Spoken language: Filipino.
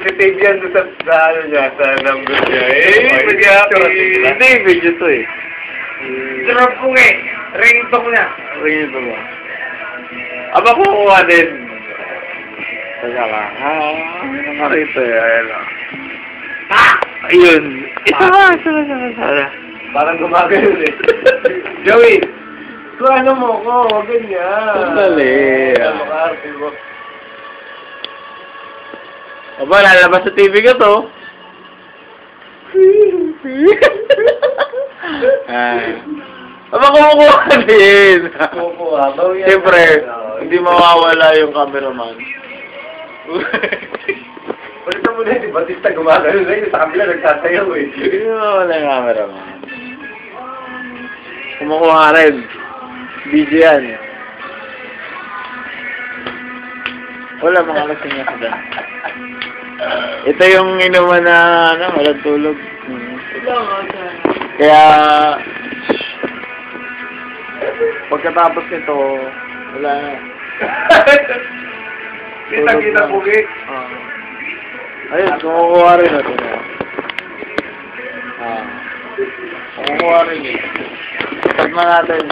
Save yan sa ano niya, sa number niya. Hindi, video to eh. Sarap ko eh. Ringtone niya. Ringtone mo. Aba, kukuha din. Teka lang. Nakarito eh. Ayan o. Ayun. Isa ba? Parang gumagano eh. Joey! Kung ano mo ko, ganyan. Sandali. Ano ka, arte mo. Aba, lalabas sa TV ko to. Aba, kumukuha din. Kukuha. Siyempre, hindi mawawala yung cameraman. Ulitan mo na yun, si Batista gumagano na yun. Sa kabila, nagsasayaw eh. Hindi mawawala yung cameraman. Kumukuha rin. Video yan. Wala, mga lasing nga sila. Ito yung inuman na, walang tulog. Kaya, pagkatapos nito, wala na. Kita-kita pugi. Ayun, kumukuha rin ito na. Kumukuha rin eh. Tag na natin.